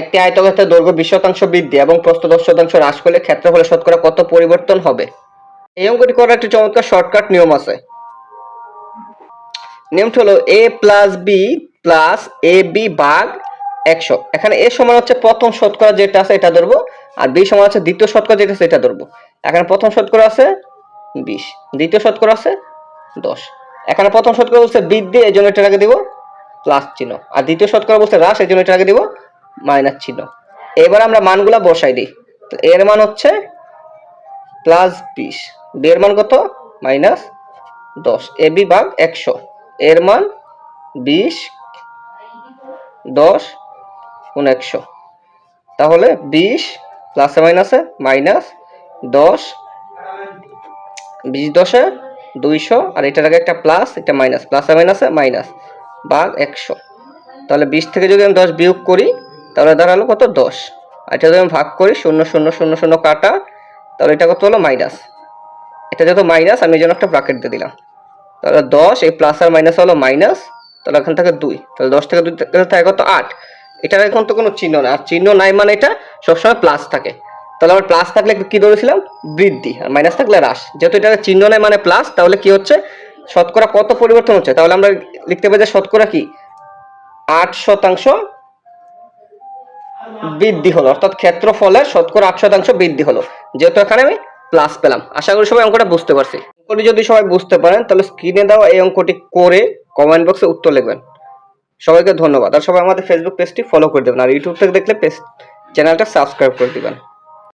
একটি আয়তক্ষেত্রের দৈর্ঘ্য 20% বৃদ্ধি এবং প্রস্থ 10% হ্রাস করলে ক্ষেত্রফলে শতকরা কত পরিবর্তন হবে? এই অঙ্কটি করার একটি চমৎকার শর্টকাট নিয়ম আছে। নিয়মটি হলো a plus B plus A B ভাগ 100। এখানে a সমান হচ্ছে প্রথম শতকরা যেটা আছে এটা ধরবো, আর b সমান হচ্ছে দ্বিতীয় শতকরা যেটা আছে এটা ধরবো। এখানে প্রথম শতকরা আছে 20, দ্বিতীয় শতকরা আছে 10। এখানে প্রথম শতকরা বলছে বৃদ্ধি, এই জন্য এটার আগে দিব প্লাস চিহ্ন, আর দ্বিতীয় শতকরা বলছে হ্রাস, এই জন্য এটার আগে দিব মাইনাস চিহ্ন। এবার আমরা মানগুলা বসাই দিই। এর মান হচ্ছে প্লাস 20, বি এর মান কত মাইনাস 10, এ বি ভাগ 100 এর মান 20, 10 গুণ 100। তাহলে 20 প্লাসে মাইনাসে মাইনাস 10, 20 10 200, আর এটার আগে একটা প্লাস, এটা মাইনাস, প্লাসে মাইনাসে মাইনাস ভাগ 100। তাহলে 20 থেকে যদি আমি 10 বিয়োগ করি তাহলে দাঁড়ালো কত 10, আর এটা যদি আমি ভাগ করি 0 0 0 0 কাটা, তাহলে এটা কত হলো মাইনাস। এটা যেহেতু মাইনাস আমি এই জন্য একটা ব্র্যাকেট দিয়ে দিলাম। তাহলে 10 এই প্লাস আর মাইনাস হলো মাইনাস, তাহলে এখান থেকে 2, তাহলে 10 থেকে 2 থাকে কত 8। এটার এখন তো কোনো চিহ্ন না, আর চিহ্ন নাই মানে এটা সবসময় প্লাস থাকে। তাহলে আমার প্লাস থাকলে কি ধরেছিলাম বৃদ্ধি, আর মাইনাস থাকলে হ্রাস। যেহেতু এটা চিহ্ন নাই মানে প্লাস, তাহলে কি হচ্ছে শতকরা কত পরিবর্তন হচ্ছে, তাহলে আমরা লিখতে পারি যে শতকরা কি 8% বৃদ্ধি হলো, অর্থাৎ ক্ষেত্রফলের শতকরা 8% বৃদ্ধি হলো, যেহেতু এখানে আমি প্লাস পেলাম। আশা করি সবাই অঙ্কটা বুঝতে পারছি। অঙ্কটি যদি সবাই বুঝতে পারেন তাহলে স্ক্রিনে দেওয়া এই অঙ্কটি করে কমেন্ট বক্সে উত্তর লিখবেন। সবাইকে ধন্যবাদ, আর সবাই আমাদের ফেসবুক পেজটি ফলো করে দেবেন, আর ইউটিউব থেকে দেখলে চ্যানেলটা সাবস্ক্রাইব করে দিবেন।